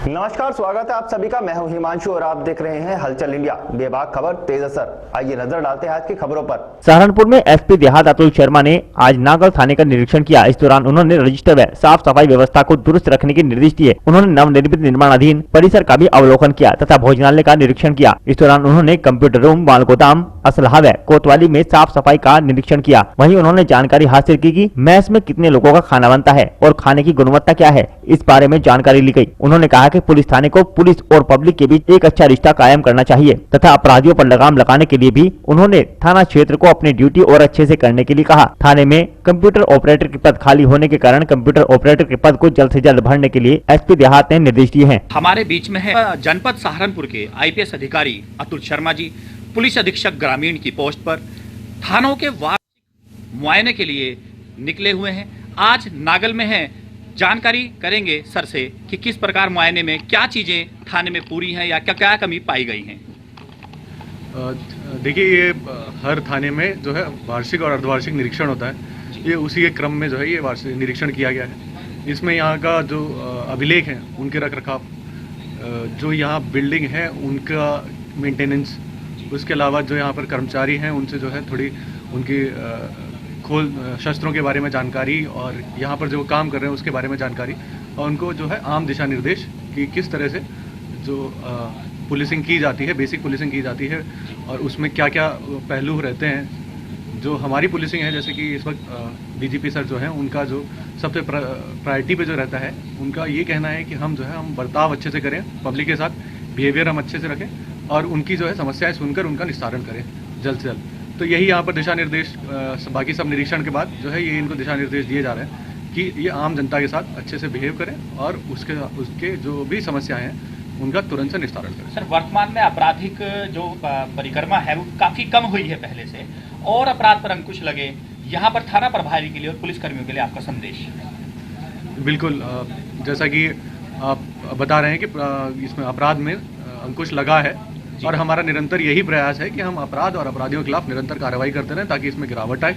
नमस्कार, स्वागत है आप सभी का। मैं हूं हिमांशु और आप देख रहे हैं हलचल इंडिया, बेबाक खबर तेज असर। आइए नजर डालते हैं आज की खबरों पर। सहारनपुर में एसपी देहात अतुल शर्मा ने आज नागल थाने का निरीक्षण किया। इस दौरान उन्होंने रजिस्टर व साफ सफाई व्यवस्था को दुरुस्त रखने के निर्देश दिए। उन्होंने नवनिर्मित निर्माणाधीन परिसर का भी अवलोकन किया तथा भोजनालय का निरीक्षण किया। इस दौरान उन्होंने कंप्यूटर रूम, माल गोदाम, असलहा व कोतवाली में साफ सफाई का निरीक्षण किया। वहीं उन्होंने जानकारी हासिल की कि मैस में कितने लोगों का खाना बनता है और खाने की गुणवत्ता क्या है, इस बारे में जानकारी ली गई। उन्होंने कहा कि पुलिस थाने को पुलिस और पब्लिक के बीच एक अच्छा रिश्ता कायम करना चाहिए तथा अपराधियों पर लगाम लगाने के लिए भी उन्होंने थाना क्षेत्र को अपनी ड्यूटी और अच्छे से करने के लिए कहा। थाने में कंप्यूटर ऑपरेटर के पद खाली होने के कारण कंप्यूटर ऑपरेटर के पद को जल्द से जल्द भरने के लिए एसपी देहात ने निर्देश दिए हैं। हमारे बीच में है जनपद सहारनपुर के आईपीएस अधिकारी अतुल शर्मा जी, पुलिस अधीक्षक ग्रामीण की पोस्ट पर थानों के वार्षिक मुआयने के लिए निकले हुए हैं। आज नागल में है, जानकारी करेंगे सर से कि किस प्रकार मुआयने में क्या चीजें थाने में पूरी हैं या क्या क्या कमी पाई गई हैं। देखिए, ये हर थाने में जो है वार्षिक और अर्धवार्षिक निरीक्षण होता है। ये उसी के क्रम में जो है ये वार्षिक निरीक्षण किया गया है। इसमें यहाँ का जो अभिलेख है उनके रखरखाव, जो यहाँ बिल्डिंग है उनका मेंटेनेंस, उसके अलावा जो यहाँ पर कर्मचारी हैं उनसे जो है थोड़ी उनकी शस्त्रों के बारे में जानकारी और यहाँ पर जो काम कर रहे हैं उसके बारे में जानकारी, और उनको जो है आम दिशा निर्देश कि किस तरह से जो पुलिसिंग की जाती है, बेसिक पुलिसिंग की जाती है और उसमें क्या क्या पहलू रहते हैं। जो हमारी पुलिसिंग है, जैसे कि इस वक्त डीजीपी सर जो हैं उनका जो सबसे प्रायोरिटी पे जो रहता है, उनका ये कहना है कि हम जो है हम बर्ताव अच्छे से करें, पब्लिक के साथ बिहेवियर हम अच्छे से रखें और उनकी जो है समस्याएं सुनकर उनका निस्तारण करें जल्द से जल्द। तो यही यहाँ पर दिशा निर्देश, बाकी सब निरीक्षण के बाद जो है ये इनको दिशा निर्देश दिए जा रहे हैं कि ये आम जनता के साथ अच्छे से बिहेव करें और उसके जो भी समस्याएं हैं उनका तुरंत से निस्तारण करें। सर, वर्तमान में आपराधिक जो परिक्रमा है वो काफी कम हुई है पहले से, और अपराध पर अंकुश लगे, यहाँ पर थाना प्रभारी के लिए और पुलिसकर्मियों के लिए आपका संदेश? बिल्कुल, जैसा कि आप बता रहे हैं कि इसमें अपराध में अंकुश लगा है और हमारा निरंतर यही प्रयास है कि हम अपराध और अपराधियों के खिलाफ निरंतर कार्रवाई करते रहें ताकि इसमें गिरावट आए।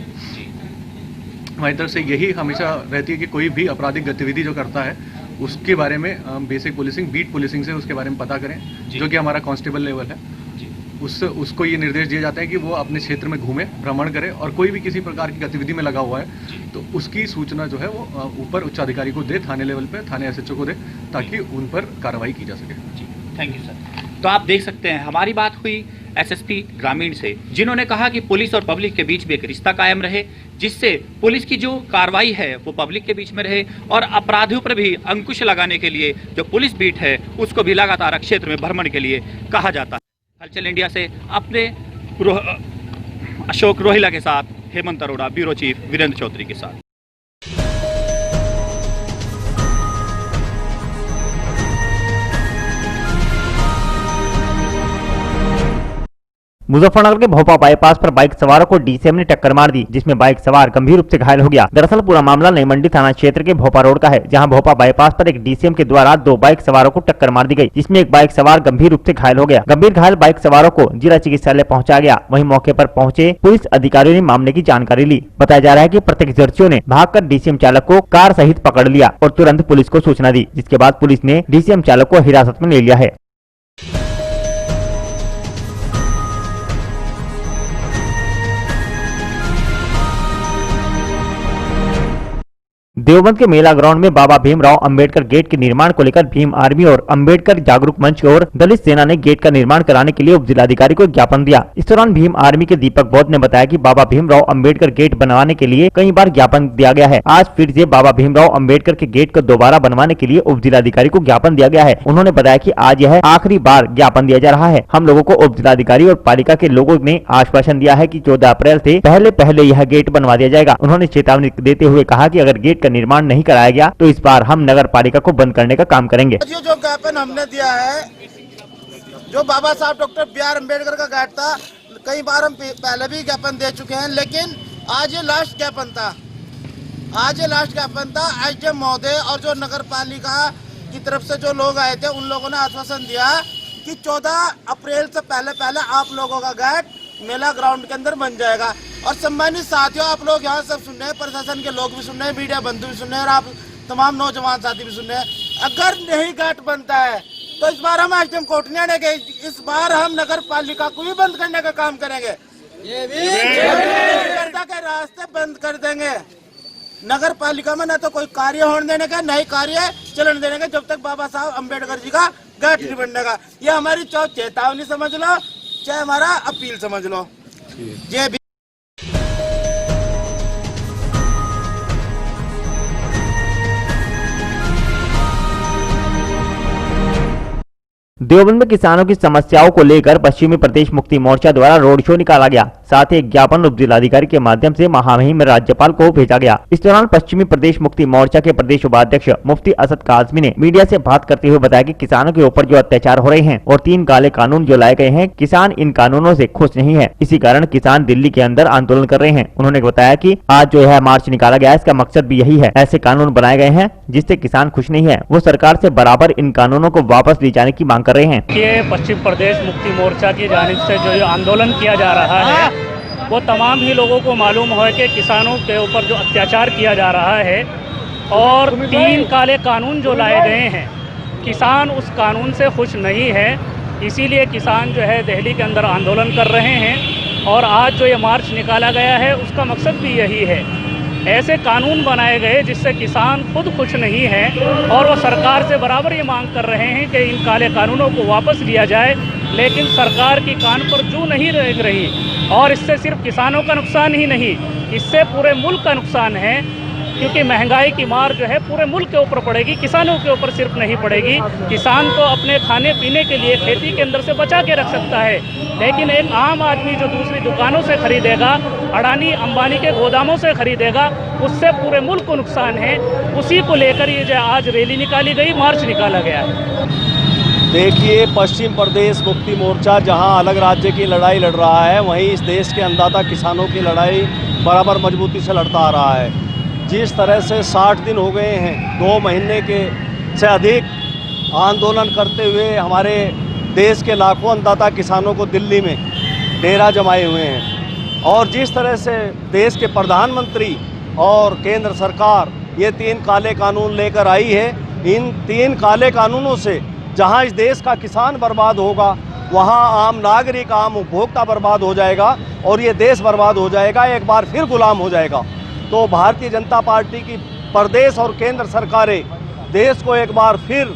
हमारी तरफ से यही हमेशा रहती है कि कोई भी आपराधिक गतिविधि जो करता है उसके बारे में बेसिक पुलिसिंग, बीट पुलिसिंग से उसके बारे में पता करें, जो कि हमारा कांस्टेबल लेवल है। उसको ये निर्देश दिए जाते हैं कि वो अपने क्षेत्र में घूमे, भ्रमण करे और कोई भी किसी प्रकार की गतिविधि में लगा हुआ है तो उसकी सूचना जो है वो ऊपर उच्च अधिकारी को दे, थाने लेवल पे थाने एसएचओ को दे, ताकि उन पर कार्रवाई की जा सके। Thank you sir. तो आप देख सकते हैं हमारी बात हुई एसएसपी ग्रामीण से, जिन्होंने कहा कि पुलिस और पब्लिक के बीच भी एक रिश्ता कायम रहे, जिससे पुलिस की जो कार्रवाई है वो पब्लिक के बीच में रहे और अपराधियों पर भी अंकुश लगाने के लिए जो पुलिस बीट है उसको भी लगातार क्षेत्र में भ्रमण के लिए कहा जाता है। हलचल इंडिया से अपने अशोक रोहिला के साथ हेमंत अरोड़ा, ब्यूरो चीफ वीरेंद्र चौधरी के साथ। मुजफ्फरनगर के भोपा बाईपास पर बाइक सवारों को डीसीएम ने टक्कर मार दी, जिसमें बाइक सवार गंभीर रूप से घायल हो गया। दरअसल पूरा मामला नई मंडी थाना क्षेत्र के भोपा रोड का है, जहां भोपा बाईपास पर एक डीसीएम के द्वारा दो बाइक सवारों को टक्कर मार दी गई, जिसमें एक बाइक सवार गंभीर रूप से घायल हो गया। गंभीर घायल बाइक सवारों को जिला चिकित्सालय पहुंचाया गया। वहीं मौके पर पहुंचे पुलिस अधिकारियों ने मामले की जानकारी ली। बताया जा रहा है कि प्रत्यक्षदर्शियों ने भागकर डीसीएम चालक को कार सहित पकड़ लिया और तुरंत पुलिस को सूचना दी, जिसके बाद पुलिस ने डीसीएम चालक को हिरासत में ले लिया है। देवबंद के मेला ग्राउंड में बाबा भीमराव अंबेडकर गेट के निर्माण को लेकर भीम आर्मी और अंबेडकर जागरूक मंच और दलित सेना ने गेट का निर्माण कराने के लिए उप जिलाधिकारी को ज्ञापन दिया। इस दौरान भीम आर्मी के दीपक बौद्ध ने बताया कि बाबा भीमराव अंबेडकर गेट बनवाने के लिए कई बार ज्ञापन दिया गया है। आज फिर से बाबा भीमराव अंबेडकर के गेट को दोबारा बनवाने के लिए उप जिलाधिकारी को ज्ञापन दिया गया है। उन्होंने बताया कि आज यह आखिरी बार ज्ञापन दिया जा रहा है। हम लोगों को उप जिलाधिकारी और पालिका के लोगों ने आश्वासन दिया है कि 14 अप्रैल से पहले यह गेट बनवा दिया जाएगा। उन्होंने चेतावनी देते हुए कहा कि अगर गेट का निर्माण नहीं कराया गया तो इस बार हम नगर पालिका को बंद करने का काम करेंगे। जो ज्ञापन हमने दिया है, जो बाबा साहब डॉक्टर बी.आर. अम्बेडकर का गेट था, कई बार हम पहले भी ज्ञापन दे चुके हैं, लेकिन आज ये लास्ट ज्ञापन था। एसडीएम महोदय और जो नगर पालिका की तरफ से जो लोग आए थे उन लोगों ने आश्वासन दिया कि 14 अप्रैल से पहले आप लोगों का गेट मेला ग्राउंड के अंदर बन जाएगा। और सम्मानित साथियों, आप लोग यहाँ सब सुन रहे हैं, प्रशासन के लोग भी सुन रहे हैं, मीडिया बंधु भी सुन रहे हैं और आप तमाम नौजवान साथी भी सुन रहे हैं। अगर नहीं गेट बनता है तो इस बार हम एसडीएम कोर्ट नहीं आने के, इस बार हम नगर पालिका को भी बंद करने का काम करेंगे। ये भी के रास्ते बंद कर देंगे। नगर पालिका में न तो कोई कार्य होने देने का, न ही कार्य चलन देने का, जब तक बाबा साहब अम्बेडकर जी का गेट नहीं बनने का। ये हमारी चाहे चेतावनी समझ लो, चाहे हमारा अपील समझ लो। ये भी देवबंद में किसानों की समस्याओं को लेकर पश्चिमी प्रदेश मुक्ति मोर्चा द्वारा रोड शो निकाला गया। साथ ही एक ज्ञापन उप जिलाधिकारी के माध्यम से महामहिम राज्यपाल को भेजा गया। इस दौरान पश्चिमी प्रदेश मुक्ति मोर्चा के प्रदेश उपाध्यक्ष मुफ्ती असद काजमी ने मीडिया से बात करते हुए बताया कि किसानों के ऊपर जो अत्याचार हो रहे हैं और 3 काले कानून जो लाए गए हैं, किसान इन कानूनों से खुश नहीं है। इसी कारण किसान दिल्ली के अंदर आंदोलन कर रहे हैं। उन्होंने बताया कि आज जो है मार्च निकाला गया, इसका मकसद भी यही है। ऐसे कानून बनाए गए हैं जिससे किसान खुश नहीं है, वो सरकार से बराबर इन कानूनों को वापस ले जाने की मांग कर रहे हैं। ये पश्चिम प्रदेश मुक्ति मोर्चा की जानिब से जो आंदोलन किया जा रहा है, वो तमाम ही लोगों को मालूम है कि किसानों के ऊपर जो अत्याचार किया जा रहा है और 3 काले कानून जो लाए गए हैं, किसान उस कानून से खुश नहीं है। इसीलिए किसान जो है दिल्ली के अंदर आंदोलन कर रहे हैं और आज जो ये मार्च निकाला गया है, उसका मकसद भी यही है। ऐसे कानून बनाए गए जिससे किसान खुद खुश नहीं है और वो सरकार से बराबर ये मांग कर रहे हैं कि इन काले कानूनों को वापस लिया जाए, लेकिन सरकार की कान पर जू नहीं लग रही। और इससे सिर्फ किसानों का नुकसान ही नहीं, इससे पूरे मुल्क का नुकसान है, क्योंकि महंगाई की मार जो है पूरे मुल्क के ऊपर पड़ेगी, किसानों के ऊपर सिर्फ नहीं पड़ेगी। किसान तो अपने खाने पीने के लिए खेती के अंदर से बचा के रख सकता है, लेकिन एक आम आदमी जो दूसरी दुकानों से खरीदेगा, अडानी अंबानी के गोदामों से खरीदेगा, उससे पूरे मुल्क को नुकसान है। उसी को लेकर ये जो आज रैली निकाली गई, मार्च निकाला गया है। देखिए, पश्चिम प्रदेश मुक्ति मोर्चा जहां अलग राज्य की लड़ाई लड़ रहा है, वहीं इस देश के अन्नदाता किसानों की लड़ाई बराबर मजबूती से लड़ता आ रहा है। जिस तरह से 60 दिन हो गए हैं, 2 महीने के से अधिक आंदोलन करते हुए हमारे देश के लाखों अन्नदाता किसानों को दिल्ली में डेरा जमाए हुए हैं, और जिस तरह से देश के प्रधानमंत्री और केंद्र सरकार ये 3 काले कानून लेकर आई है, इन 3 काले कानूनों से जहां इस देश का किसान बर्बाद होगा, वहां आम नागरिक, आम उपभोक्ता बर्बाद हो जाएगा और ये देश बर्बाद हो जाएगा, एक बार फिर गुलाम हो जाएगा। तो भारतीय जनता पार्टी की प्रदेश और केंद्र सरकारें देश को एक बार फिर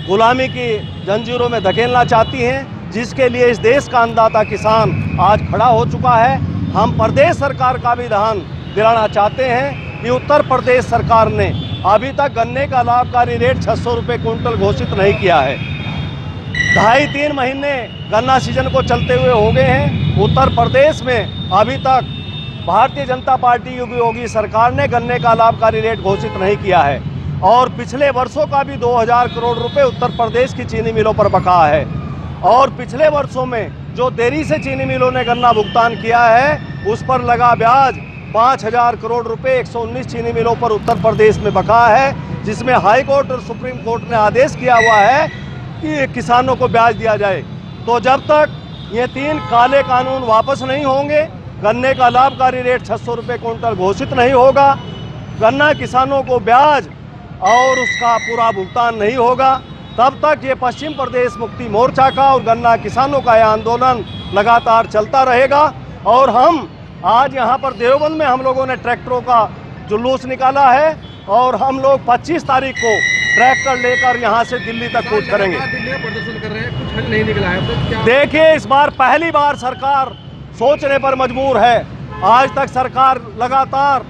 गुलामी की जंजीरों में धकेलना चाहती हैं, जिसके लिए इस देश का अन्नदाता किसान आज खड़ा हो चुका है। हम प्रदेश सरकार का भी ध्यान दिलाना चाहते हैं कि उत्तर प्रदेश सरकार ने अभी तक गन्ने का लाभकारी रेट 600 रुपये क्विंटल घोषित नहीं किया है। 2.5-3 महीने गन्ना सीजन को चलते हुए हो गए हैं। उत्तर प्रदेश में अभी तक भारतीय जनता पार्टी योगी सरकार ने गन्ने का लाभकारी रेट घोषित नहीं किया है, और पिछले वर्षों का भी 2000 करोड़ रुपए उत्तर प्रदेश की चीनी मिलों पर बकाया है। और पिछले वर्षों में जो देरी से चीनी मिलों ने गन्ना भुगतान किया है, उस पर लगा ब्याज 5000 करोड़ रुपए 119 चीनी मिलों पर उत्तर प्रदेश में बकाया है, जिसमें हाई कोर्ट और सुप्रीम कोर्ट ने आदेश किया हुआ है कि किसानों को ब्याज दिया जाए। तो जब तक ये 3 काले कानून वापस नहीं होंगे, गन्ने का लाभकारी रेट 600 रुपये क्विंटल घोषित नहीं होगा, गन्ना किसानों को ब्याज और उसका पूरा भुगतान नहीं होगा, तब तक ये पश्चिम प्रदेश मुक्ति मोर्चा का और गन्ना किसानों का यह आंदोलन लगातार चलता रहेगा। और हम आज यहाँ पर देवबंद में हम लोगों ने ट्रैक्टरों का जुलूस निकाला है, और हम लोग 25 तारीख को ट्रैक्टर लेकर यहाँ से दिल्ली तक कूच करेंगे। दिल्ली में प्रदर्शन कर रहे हैं, कुछ हल नहीं निकला है। तो क्या देखिए, इस बार पहली बार सरकार सोचने पर मजबूर है। आज तक सरकार लगातार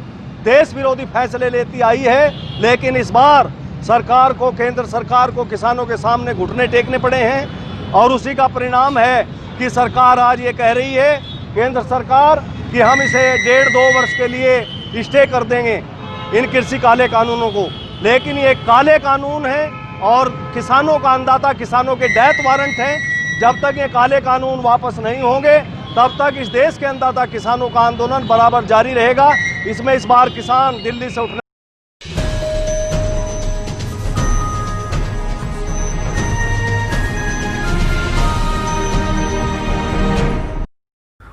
देश विरोधी फैसले लेती आई है, लेकिन इस बार सरकार को, केंद्र सरकार को किसानों के सामने घुटने टेकने पड़े हैं, और उसी का परिणाम है कि सरकार आज ये कह रही है, केंद्र सरकार, कि हम इसे 1.5-2 वर्ष के लिए स्टे कर देंगे इन कृषि काले कानूनों को। लेकिन ये काले कानून हैं और किसानों का अन्नदाता किसानों के डेथ वारंट हैं। जब तक ये काले कानून वापस नहीं होंगे, तब तक इस देश के अन्नदाता किसानों का आंदोलन बराबर जारी रहेगा। इसमें इस बार किसान दिल्ली से उठने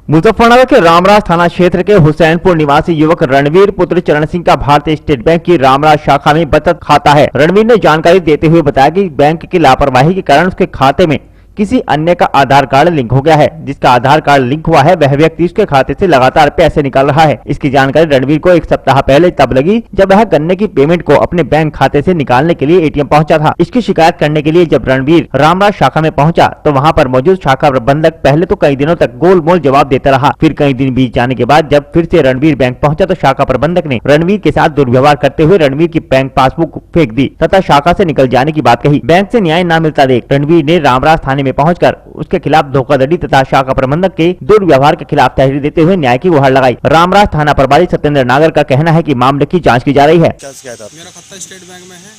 मुजफ्फरनगर के रामराज थाना क्षेत्र के हुसैनपुर निवासी युवक रणवीर पुत्र चरण सिंह का भारतीय स्टेट बैंक की रामराज शाखा में बचत खाता है। रणवीर ने जानकारी देते हुए बताया कि बैंक की लापरवाही के कारण उसके खाते में किसी अन्य का आधार कार्ड लिंक हो गया है। जिसका आधार कार्ड लिंक हुआ है वह व्यक्ति उसके खाते से लगातार पैसे निकाल रहा है। इसकी जानकारी रणवीर को एक सप्ताह पहले तब लगी जब वह गन्ने की पेमेंट को अपने बैंक खाते से निकालने के लिए एटीएम पहुंचा था। इसकी शिकायत करने के लिए जब रणवीर रामराज शाखा में पहुंचा तो वहां पर मौजूद शाखा प्रबंधक पहले तो कई दिनों तक गोलमोल जवाब देता रहा। फिर कई दिन बीत जाने के बाद जब फिर से रणवीर बैंक पहुंचा तो शाखा प्रबंधक ने रणवीर के साथ दुर्व्यवहार करते हुए रणवीर की बैंक पासबुक फेंक दी तथा शाखा से निकल जाने की बात कही। बैंक से न्याय न मिलता देख रणवीर ने रामराज थाने में पहुंचकर उसके खिलाफ धोखाधड़ी तथा शाखा प्रबंधक के दुर्व्यवहार के खिलाफ तहरीर देते हुए न्याय की गुहार लगाई। रामराज थाना प्रभारी सत्येंद्र नागर का कहना है कि मामले की जांच की जा रही है। मेरा खाता स्टेट बैंक में है,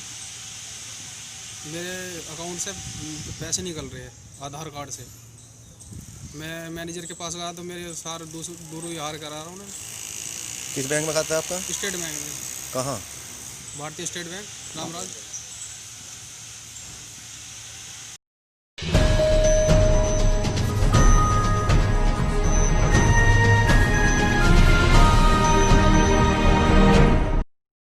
मेरे अकाउंट से पैसे निकल रहे हैं आधार कार्ड से। मैं मैनेजर के पास गया तो मेरे सारे दुर्व्यवहार करा रहा हूँ। किस बैंक में खाता है आपका? स्टेट बैंक में। कहाँ? भारतीय स्टेट बैंक रामराज।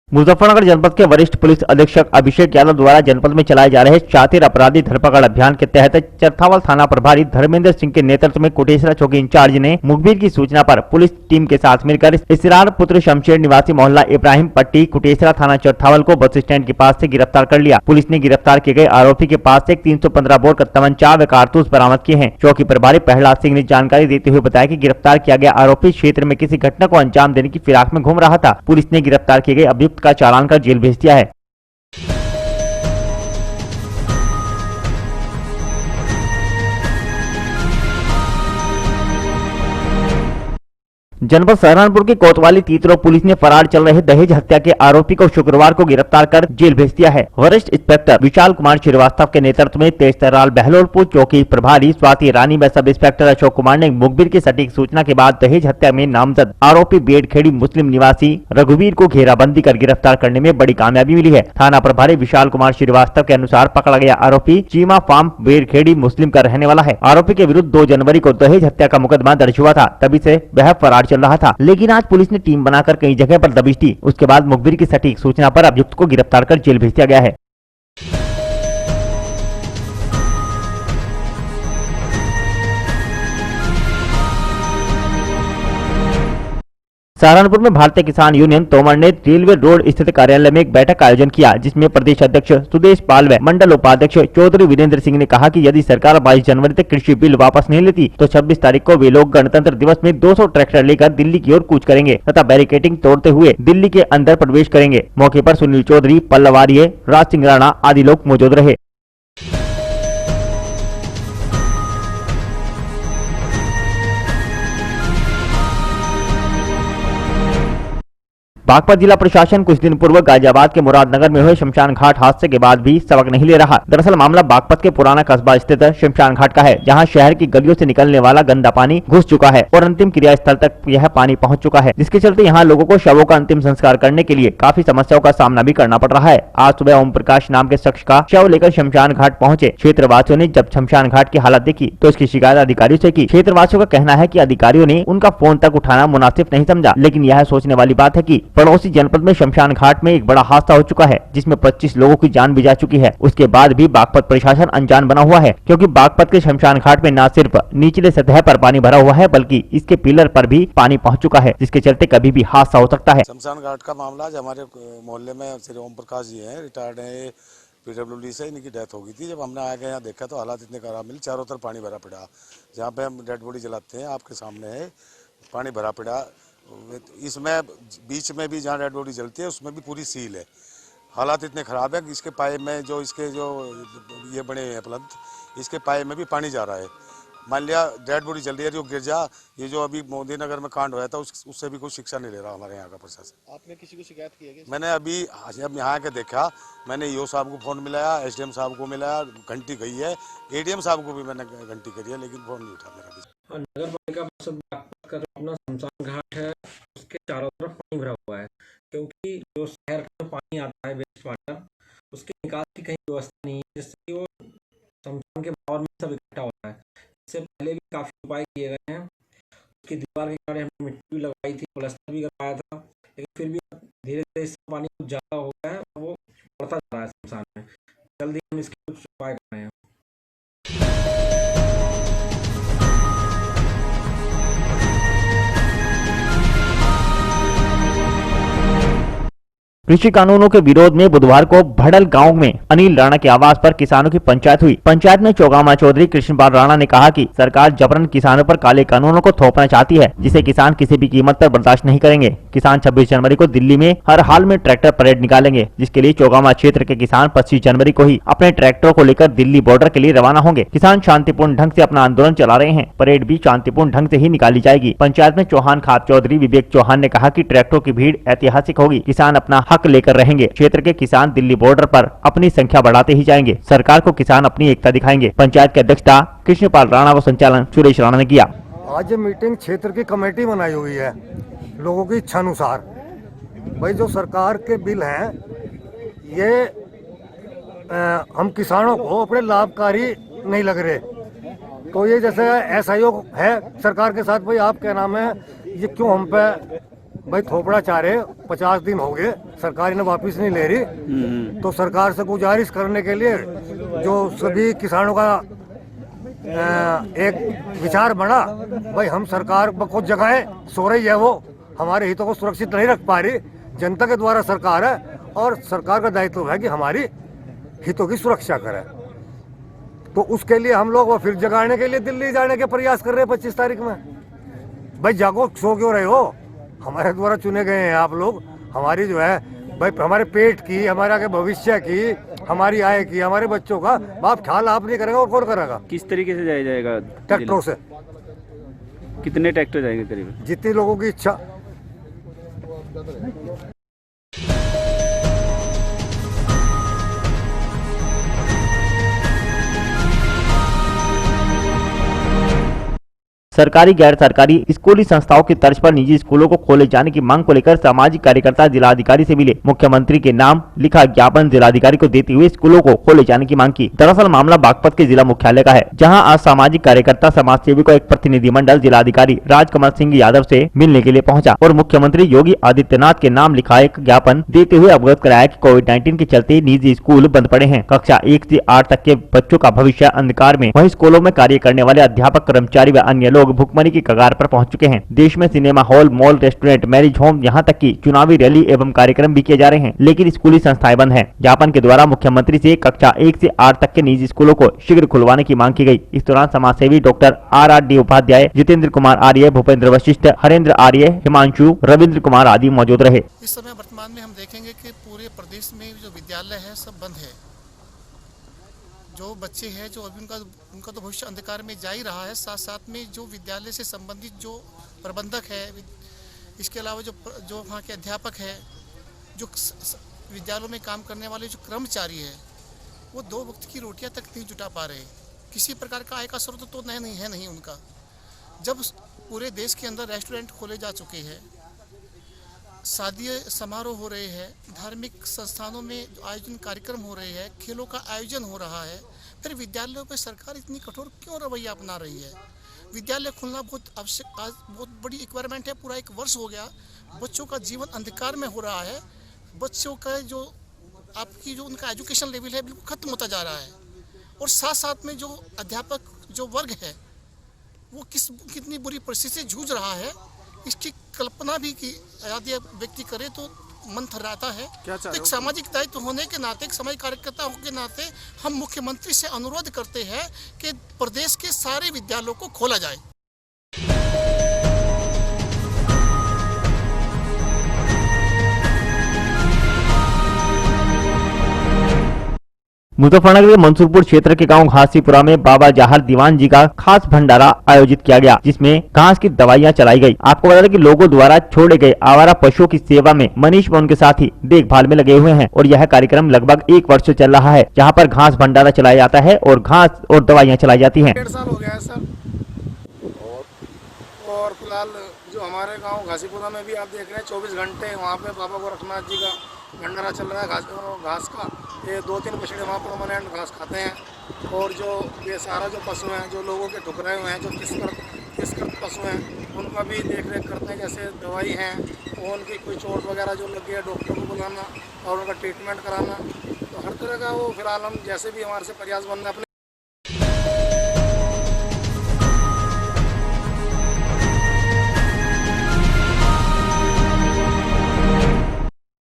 मुजफ्फरनगर जनपद के वरिष्ठ पुलिस अधीक्षक अभिषेक यादव द्वारा जनपद में चलाए जा रहे शातिर अपराधी धरपकड़ अभियान के तहत चरथावल थाना प्रभारी धर्मेंद्र सिंह के नेतृत्व में कोटेसरा चौकी इंचार्ज ने मुखबिर की सूचना पर पुलिस टीम के साथ मिलकर इसरार पुत्र शमशेर निवासी मोहल्ला इब्राहिम पट्टी कुटेसरा थाना चरथावल को बस स्टैंड के पास से गिरफ्तार कर लिया। पुलिस ने गिरफ्तार किए गए आरोपी के पास से 315 बोर का तमंचा व कारतूस बरामद किए हैं। चौकी प्रभारी प्रहलाद सिंह ने जानकारी देते हुए बताया कि गिरफ्तार किया गया आरोपी क्षेत्र में किसी घटना को अंजाम देने की फिराक में घूम रहा था। पुलिस ने गिरफ्तार किए गए अभियुक्त का चालान कर जेल भेज दिया है। जनपद सहारनपुर की कोतवाली तीतरो पुलिस ने फरार चल रहे दहेज हत्या के आरोपी को शुक्रवार को गिरफ्तार कर जेल भेज दिया है। वरिष्ठ इंस्पेक्टर विशाल कुमार श्रीवास्तव के नेतृत्व में तेजतर्राल बहलोलपुर चौकी प्रभारी स्वाति रानी व सब इंस्पेक्टर अशोक कुमार ने मुखबिर की सटीक सूचना के बाद दहेज हत्या में नामजद आरोपी बेड़खेड़ी मुस्लिम निवासी रघुवीर को घेराबंदी कर गिरफ्तार करने में बड़ी कामयाबी मिली है। थाना प्रभारी विशाल कुमार श्रीवास्तव के अनुसार पकड़ा गया आरोपी चीमा फार्म बेड़खेड़ी मुस्लिम का रहने वाला है। आरोपी के विरुद्ध 2 जनवरी को दहेज हत्या का मुकदमा दर्ज हुआ था, तभी से वह फरार चल रहा था। लेकिन आज पुलिस ने टीम बनाकर कई जगह पर दबिश दी। उसके बाद मुखबिर की सटीक सूचना पर अभियुक्त को गिरफ्तार कर जेल भेज दिया गया है। सहारनपुर में भारतीय किसान यूनियन तोमर ने रेलवे रोड स्थित कार्यालय में एक बैठक का आयोजन किया, जिसमें प्रदेश अध्यक्ष सुदेश पाल व मंडल उपाध्यक्ष चौधरी वीरेंद्र सिंह ने कहा कि यदि सरकार 22 जनवरी तक कृषि बिल वापस नहीं लेती तो 26 तारीख को वे लोग गणतंत्र दिवस में 200 ट्रैक्टर लेकर दिल्ली की ओर कूच करेंगे तथा बैरिकेडिंग तोड़ते हुए दिल्ली के अंदर प्रवेश करेंगे। मौके पर सुनील चौधरी, पल्लव आर्य, राज सिंह राणा आदि लोग मौजूद रहे। बागपत जिला प्रशासन कुछ दिन पूर्व गाजियाबाद के मुरादनगर में हुए शमशान घाट हादसे के बाद भी सबक नहीं ले रहा। दरअसल मामला बागपत के पुराना कस्बा स्थित शमशान घाट का है, जहां शहर की गलियों से निकलने वाला गंदा पानी घुस चुका है और अंतिम क्रिया स्थल तक यह पानी पहुंच चुका है, जिसके चलते यहां लोगों को शवों का अंतिम संस्कार करने के लिए काफी समस्याओं का सामना भी करना पड़ रहा है। आज सुबह ओम प्रकाश नाम के शख्स का शव लेकर शमशान घाट पहुंचे। क्षेत्रवासियों ने जब शमशान घाट की हालत देखी तो इसकी शिकायत अधिकारियों से की। क्षेत्रवासियों का कहना है कि अधिकारियों ने उनका फोन तक उठाना मुनासिब नहीं समझा, लेकिन यह सोचने वाली बात है कि पड़ोसी जनपद में शमशान घाट में एक बड़ा हादसा हो चुका है, जिसमें 25 लोगों की जान भी जा चुकी है। उसके बाद भी बागपत प्रशासन अनजान बना हुआ है, क्योंकि बागपत के शमशान घाट में न सिर्फ निचले सतह पर पानी भरा हुआ है बल्कि इसके पिलर पर भी पानी पहुंच चुका है, जिसके चलते कभी भी हादसा हो सकता है। शमशान घाट का मामला आज हमारे मोहल्ले में श्री ओम प्रकाश जी हैं, रिटायर्ड है PWD से। इनकी डेथ हो गई थी। जब हमने आगे यहाँ देखा तो हालात इतने खराब मिले, चारों तरफ पानी भरा पड़ा। जहाँ पे हम डेड बॉडी जलाते हैं आपके सामने है, पानी भरा पड़ा। इसमें बीच में भी जहाँ डेड बॉडी जलती है उसमें भी पूरी सील है। हालात इतने ख़राब है कि इसके पाए में जो इसके जो ये बने हैं प्लंथ, इसके पाए में भी पानी जा रहा है। मान लिया डेड बॉडी जल रही है, जो गिर जा, ये जो अभी मोदी नगर में कांड हुआ था उससे भी कोई शिक्षा नहीं ले रहा हमारे यहाँ का प्रशासन। आपने किसी को शिकायत की है? मैंने अभी जब यहाँ आके देखा, मैंने ईओ साहब को फ़ोन मिलाया, SDM साहब को मिलाया, घंटी गई है, ADM साहब को भी मैंने घंटी करी है, लेकिन फ़ोन नहीं उठा मेरा। नगर पालिका का जो अपना शमशान घाट है उसके चारों तरफ पानी भरा हुआ है, क्योंकि जो शहर में पानी आता है वेस्ट वाटर, उसके निकास की कहीं व्यवस्था नहीं है, जिससे कि वो शमशान के बराबर में सब इकट्ठा होता है। इससे पहले भी काफ़ी उपाय किए गए हैं। उसकी दीवार के किनारे हमने मिट्टी भी लगाई थी, प्लास्टर भी करवाया था, लेकिन फिर भी धीरे धीरे इसका पानी कुछ ज़्यादा हो गया है और वो बढ़ता जा रहा है शमशान में। जल्दी हम इसके कुछ उपाय कर रहे हैं। कृषि कानूनों के विरोध में बुधवार को भड़ल गांव में अनिल राणा के आवास पर किसानों की पंचायत हुई। पंचायत में चौगामा चौधरी कृष्णपाल राणा ने कहा कि सरकार जबरन किसानों पर काले कानूनों को थोपना चाहती है, जिसे किसान किसी भी कीमत पर बर्दाश्त नहीं करेंगे। किसान 26 जनवरी को दिल्ली में हर हाल में ट्रैक्टर परेड निकालेंगे, जिसके लिए चौगामा क्षेत्र के किसान 25 जनवरी को ही अपने ट्रैक्टरों को लेकर दिल्ली बॉर्डर के लिए रवाना होंगे। किसान शांतिपूर्ण ढंग से अपना आंदोलन चला रहे हैं। परेड भी शांतिपूर्ण ढंग से ही निकाली जाएगी। पंचायत में चौहान खाप चौधरी विवेक चौहान ने कहा कि ट्रैक्टरों की भीड़ ऐतिहासिक होगी। किसान अपना हक लेकर रहेंगे। क्षेत्र के किसान दिल्ली बॉर्डर पर अपनी संख्या बढ़ाते ही जाएंगे। सरकार को किसान अपनी एकता दिखाएंगे। पंचायत की अध्यक्षता कृष्णपाल राणा व संचालन सुरेश राणा ने किया। आज मीटिंग क्षेत्र की कमेटी बनाई हुई है लोगों की इच्छा अनुसार। भाई जो सरकार के बिल हैं ये हम किसानों को अपने लाभकारी नहीं लग रहे। तो ये जैसे SIO है सरकार के साथ, भाई आप क्या नाम है, ये क्यों हम पे भाई थोपड़ा चाह रहे। 50 दिन हो गए सरकार इन्हें वापस नहीं ले रही। तो सरकार से गुजारिश करने के लिए जो सभी किसानों का एक विचार बना, भाई हम सरकार को खुद जगह सो रही है, वो हमारे हितों को सुरक्षित नहीं रख पा रही। जनता के द्वारा सरकार है और सरकार का दायित्व है कि हमारी हितों की सुरक्षा करे। तो उसके लिए हम लोग वो फिर जगाने के लिए दिल्ली जाने के प्रयास कर रहे हैं 25 तारीख में। भाई जागो, सो क्यों रहे हो? हमारे द्वारा चुने गए हैं आप लोग। हमारी जो है भाई हमारे पेट की, हमारे आगे भविष्य की, हमारी आय की, हमारे बच्चों का बाप ख्याल आप नहीं करेंगे और कौन करेगा? किस तरीके से जाया जाएगा? ट्रैक्टरों से। कितने ट्रैक्टर जाएंगे करीब? जितनी लोगों की इच्छा। सरकारी गैर सरकारी स्कूली संस्थाओं की तर्ज पर निजी स्कूलों को खोले जाने की मांग को लेकर सामाजिक कार्यकर्ता जिलाधिकारी से मिले। मुख्यमंत्री के नाम लिखा ज्ञापन जिलाधिकारी को देते हुए स्कूलों को खोले जाने की मांग की। दरअसल मामला बागपत के जिला मुख्यालय का है, जहां आज सामाजिक कार्यकर्ता समाज सेवी को एक प्रतिनिधिमंडल जिलाधिकारी राजकमल सिंह यादव से मिलने के लिए पहुंचा और मुख्यमंत्री योगी आदित्यनाथ के नाम लिखा एक ज्ञापन देते हुए अवगत कराया कि कोविड-19 के चलते निजी स्कूल बंद पड़े हैं। कक्षा 1 से 8 तक के बच्चों का भविष्य अंधकार में। वहीं स्कूलों में कार्य करने वाले अध्यापक, कर्मचारी व अन्य लोग भुखमरी की कगार पर पहुंच चुके हैं। देश में cinema hall, mall, restaurant, marriage home, यहां तक कि चुनावी रैली एवं कार्यक्रम भी किए जा रहे हैं, लेकिन स्कूली संस्थाएं बंद हैं। ज्ञापन के द्वारा मुख्यमंत्री से कक्षा 1 से 8 तक के निजी स्कूलों को शीघ्र खुलवाने की मांग की गई। इस दौरान समाज सेवी डॉक्टर RRD उपाध्याय, जितेंद्र कुमार आर्य, भूपेंद्र वशिष्ठ, हरेंद्र आर्य, हिमांशु, रविंद्र कुमार आदि मौजूद रहे। इस समय वर्तमान में हम देखेंगे कि पूरे प्रदेश में जो विद्यालय है सब बंद है। जो बच्चे हैं जो अभी उनका तो भविष्य अंधकार में जा ही रहा है, साथ साथ में जो विद्यालय से संबंधित जो प्रबंधक है, इसके अलावा जो वहाँ के अध्यापक है, जो विद्यालयों में काम करने वाले जो कर्मचारी है, वो 2 वक्त की रोटियां तक नहीं जुटा पा रहे। किसी प्रकार का आय का स्रोत तो नहीं उनका। जब पूरे देश के अंदर रेस्टोरेंट खोले जा चुके हैं, शादी समारोह हो रहे हैं, धार्मिक संस्थानों में आयोजन कार्यक्रम हो रहे हैं, खेलों का आयोजन हो रहा है, फिर विद्यालयों पर सरकार इतनी कठोर क्यों रवैया अपना रही है? विद्यालय खुलना बहुत आवश्यक, आज बहुत बड़ी रिक्वायरमेंट है। पूरा 1 वर्ष हो गया, बच्चों का जीवन अंधकार में हो रहा है। बच्चों का जो आपकी जो उनका एजुकेशन लेवल है बिल्कुल खत्म होता जा रहा है। और साथ साथ में जो अध्यापक जो वर्ग है वो कितनी बुरी परिस्थिति से जूझ रहा है, इसकी कल्पना भी की यदि व्यक्ति करे तो मन थर्राता है। तो एक सामाजिक दायित्व होने के नाते, एक सामाजिक कार्यकर्ता होने के नाते हम मुख्यमंत्री से अनुरोध करते हैं कि प्रदेश के सारे विद्यालयों को खोला जाए। मुजफ्फरनगर के मंसूरपुर क्षेत्र के गांव घासीपुरा में बाबा जाहर दीवान जी का खास भंडारा आयोजित किया गया, जिसमें घास की दवाइयां चलाई गई। आपको बता दें कि लोगों द्वारा छोड़े गए आवारा पशुओं की सेवा में मनीष व उनके साथी देखभाल में लगे हुए हैं और यह कार्यक्रम लगभग 1 वर्ष से चल रहा है, जहां पर घास भंडारा चलाया जाता है और घास और दवाइयाँ चलाई जाती है। 1.5 साल हो गया है सर। और फिलहाल जो हमारे गाँव घासीपुरा में भी आप देख रहे हैं 24 घंटे वहाँ पे बाबा गोरखनाथ जी का भंडारा चल रहा है घास का। ये 2-3 बछड़े वहाँ परमानेंट घास खाते हैं और जो ये सारा जो पशु हैं जो लोगों के ठुकराए हुए हैं, जो तिरस्कृत पशु हैं उनका भी देख रेख करते हैं, जैसे दवाई है वो उनकी कोई चोट वगैरह जो लगी है डॉक्टर को बुलाना और उनका ट्रीटमेंट कराना, तो हर तरह का वो फिलहाल हम जैसे भी हमारे से प्रयास बंद है अपने।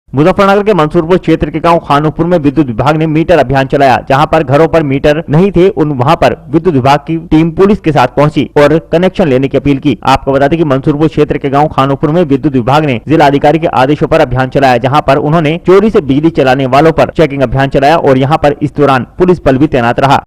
मुजफ्फरनगर के मंसूरपुर क्षेत्र के गांव खानोपुर में विद्युत विभाग ने मीटर अभियान चलाया, जहां पर घरों पर मीटर नहीं थे वहां पर विद्युत विभाग की टीम पुलिस के साथ पहुंची और कनेक्शन लेने की अपील की। आपको बता दें कि मंसूरपुर क्षेत्र के गांव खानोपुर में विद्युत विभाग ने जिला अधिकारी के आदेशों पर अभियान चलाया, जहां पर उन्होंने चोरी से बिजली चलाने वालों पर चेकिंग अभियान चलाया और यहाँ पर इस दौरान पुलिस बल भी तैनात रहा।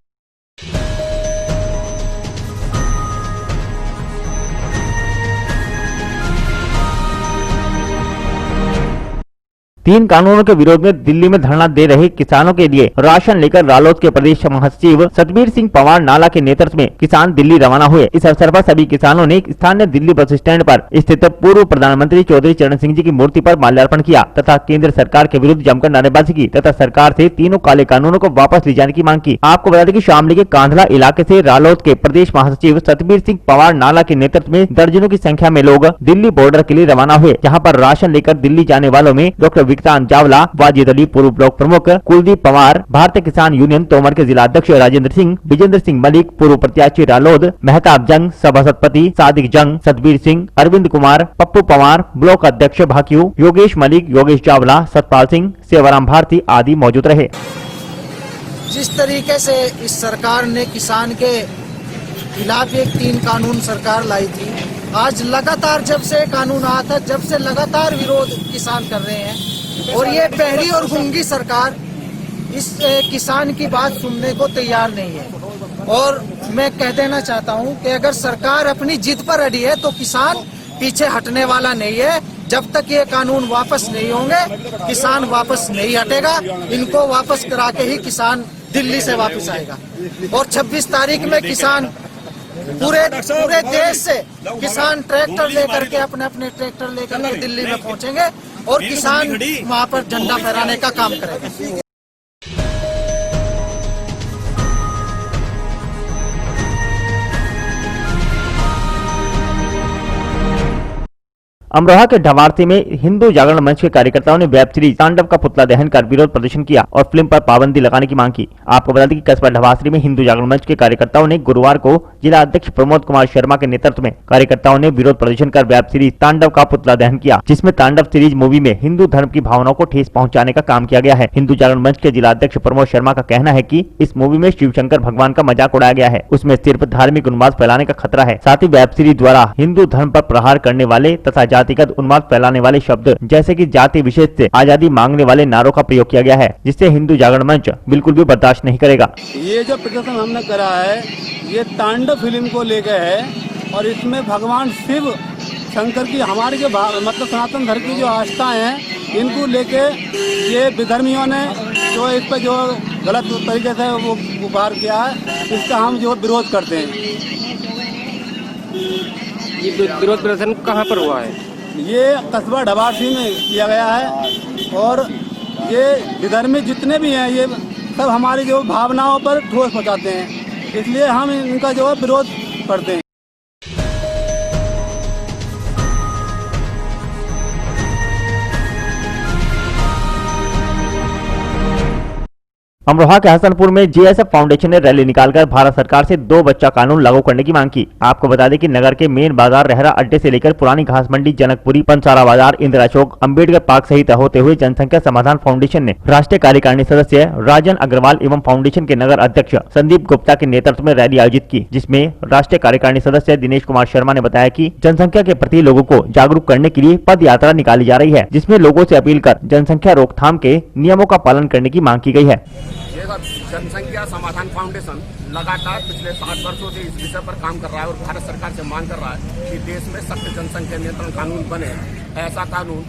तीन कानूनों के विरोध में दिल्ली में धरना दे रहे किसानों के लिए राशन लेकर रालोद के प्रदेश महासचिव सतबीर सिंह पवार नाला के नेतृत्व में किसान दिल्ली रवाना हुए। इस अवसर पर सभी किसानों ने स्थानीय दिल्ली बस स्टैंड पर स्थित पूर्व प्रधानमंत्री चौधरी चरण सिंह जी की मूर्ति पर माल्यार्पण किया तथा केंद्र सरकार के विरुद्ध जमकर नारेबाजी की तथा सरकार से तीनों काले कानूनों को वापस ले जाने की मांग की। आपको बता दें कि शामली के कांधला इलाके से रालोद के प्रदेश महासचिव सतबीर सिंह पवार नाला के नेतृत्व में दर्जनों की संख्या में लोग दिल्ली बॉर्डर के लिए रवाना हुए, जहाँ पर राशन लेकर दिल्ली जाने वालों में डॉक्टर विक्रांत चावला, वाजिद अली पूर्व ब्लॉक प्रमुख, कुलदीप पवार, भारतीय किसान यूनियन तोमर के जिला अध्यक्ष राजेंद्र सिंह, विजेंद्र सिंह मलिक पूर्व प्रत्याशी रालोद, मेहताब जंग सभापति, सादिक जंग, सतबीर सिंह, अरविंद कुमार, पप्पू पवार ब्लॉक अध्यक्ष भाकियू, योगेश मलिक, योगेश चावला, सतपाल सिंह, सेवाराम भारती आदि मौजूद रहे। जिस तरीके से इस सरकार ने किसान के खिलाफ एक 3 कानून सरकार लाई थी, आज लगातार जब से कानून आया था जब से लगातार विरोध किसान कर रहे हैं और ये बहरी और गूंगी सरकार इस किसान की बात सुनने को तैयार नहीं है। और मैं कह देना चाहता हूं कि अगर सरकार अपनी जिद पर अड़ी है तो किसान पीछे हटने वाला नहीं है। जब तक ये कानून वापस नहीं होंगे किसान वापस नहीं हटेगा। इनको वापस करा के ही किसान दिल्ली से वापस आएगा। और 26 तारीख में किसान पूरे देश से किसान ट्रैक्टर लेकर के अपने ट्रैक्टर लेकर के दिल्ली में पहुंचेंगे और किसान वहां पर झंडा फहराने का काम करेगा। अमरोहा के ढवारती में हिंदू जागरण मंच के कार्यकर्ताओं ने वेब सीरीज तांडव का पुतला दहन कर विरोध प्रदर्शन किया और फिल्म पर पाबंदी लगाने की मांग की। आपको बता दें कि कस्बा ढवारती में हिंदू जागरण मंच के कार्यकर्ताओं ने गुरुवार को जिला अध्यक्ष प्रमोद कुमार शर्मा के नेतृत्व में कार्यकर्ताओं ने विरोध प्रदर्शन कर वेब सीरीज तांडव का पुतला दहन किया, जिसमें तांडव सीरीज मूवी में हिंदू धर्म की भावनाओं को ठेस पहुँचाने का काम किया गया है। हिंदू जागरण मंच के जिला अध्यक्ष प्रमोद शर्मा का कहना है कि इस मूवी में शिव शंकर भगवान का मजाक उड़ाया गया है, उसमें सिर्फ धार्मिक उन्माद फैलाने का खतरा है। साथ ही वेब सीरीज द्वारा हिंदू धर्म पर प्रहार करने वाले तथा जातिगत उन्माद फैलाने वाले शब्द जैसे कि जाति विशेष से आजादी मांगने वाले नारों का प्रयोग किया गया है, जिससे हिंदू जागरण मंच बिल्कुल भी बर्दाश्त नहीं करेगा। ये जो प्रदर्शन हमने करा है ये तांडव फिल्म को लेकर है और इसमें भगवान शिव शंकर की हमारी जो मतलब सनातन धर्म की जो आस्थाएं हैं इनको लेके ये विधर्मियों ने जो इस पर जो गलत तरीके से वो उपहार किया है, इसका हम जो विरोध करते हैं। ये विरोध प्रदर्शन कहाँ पर हुआ है? ये कस्बा ढवारती में किया गया है और ये विधर्मी जितने भी हैं ये सब हमारी जो भावनाओं पर ठोस पहुंचाते हैं, इसलिए हम इनका जो है विरोध करते हैं। अमरोहा के हसनपुर में जेएसएफ फाउंडेशन ने रैली निकालकर भारत सरकार से 2 बच्चा कानून लागू करने की मांग की। आपको बता दें कि नगर के मेन बाजार रहरा अड्डे से लेकर पुरानी घास मंडी, जनकपुरी, पंसारा बाजार, इंदिरा चौक, अम्बेडकर पार्क सहित होते हुए जनसंख्या समाधान फाउंडेशन ने राष्ट्रीय कार्यकारिणी सदस्य राजन अग्रवाल एवं फाउंडेशन के नगर अध्यक्ष संदीप गुप्ता के नेतृत्व में रैली आयोजित की, जिसमें राष्ट्रीय कार्यकारिणी सदस्य दिनेश कुमार शर्मा ने बताया कि जनसंख्या के प्रति लोगों को जागरूक करने के लिए पद यात्रा निकाली जा रही है, जिसमें लोगों से अपील कर जनसंख्या रोकथाम के नियमों का पालन करने की मांग की गई है। जनसंख्या समाधान फाउंडेशन लगातार पिछले 7 वर्षों से इस विषय पर काम कर रहा है और भारत सरकार से मांग कर रहा है कि देश में सख्त जनसंख्या नियंत्रण कानून बने। ऐसा कानून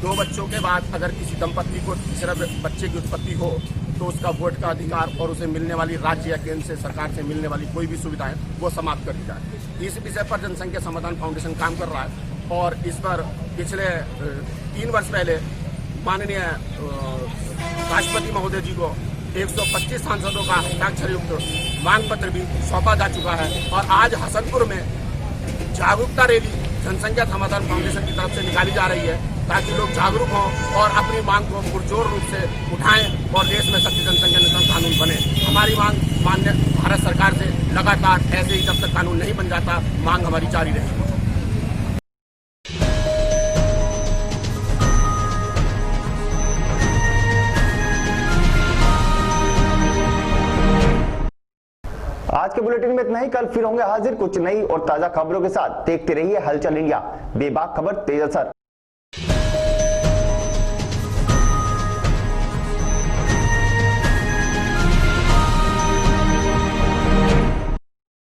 2 बच्चों के बाद अगर किसी दंपत्ति को तीसरे बच्चे की उत्पत्ति हो तो उसका वोट का अधिकार और उसे मिलने वाली राज्य या केंद्र से सरकार से मिलने वाली कोई भी सुविधाएं वो समाप्त कर दी जाए। इस विषय पर जनसंख्या समाधान फाउंडेशन काम कर रहा है और इस पर पिछले 3 वर्ष पहले माननीय राष्ट्रपति महोदय जी को 125 सांसदों का हस्ताक्षर युक्त मांग पत्र भी सौंपा जा चुका है और आज हसनपुर में जागरूकता रैली जनसंख्या समाधान फाउंडेशन की तरफ से निकाली जा रही है ताकि लोग जागरूक हों और अपनी मांग को पुरजोर रूप से उठाएं और देश में सख्त जनसंख्या नियंत्रण कानून बने। हमारी मांग मान्य भारत सरकार से लगातार ऐसे ही जब तक कानून नहीं बन जाता मांग हमारी जारी रहेगी। आज के बुलेटिन में इतना ही। कल फिर होंगे हाजिर कुछ नई और ताजा खबरों के साथ। देखते रहिए हलचल इंडिया, बेबाक खबर तेज असर।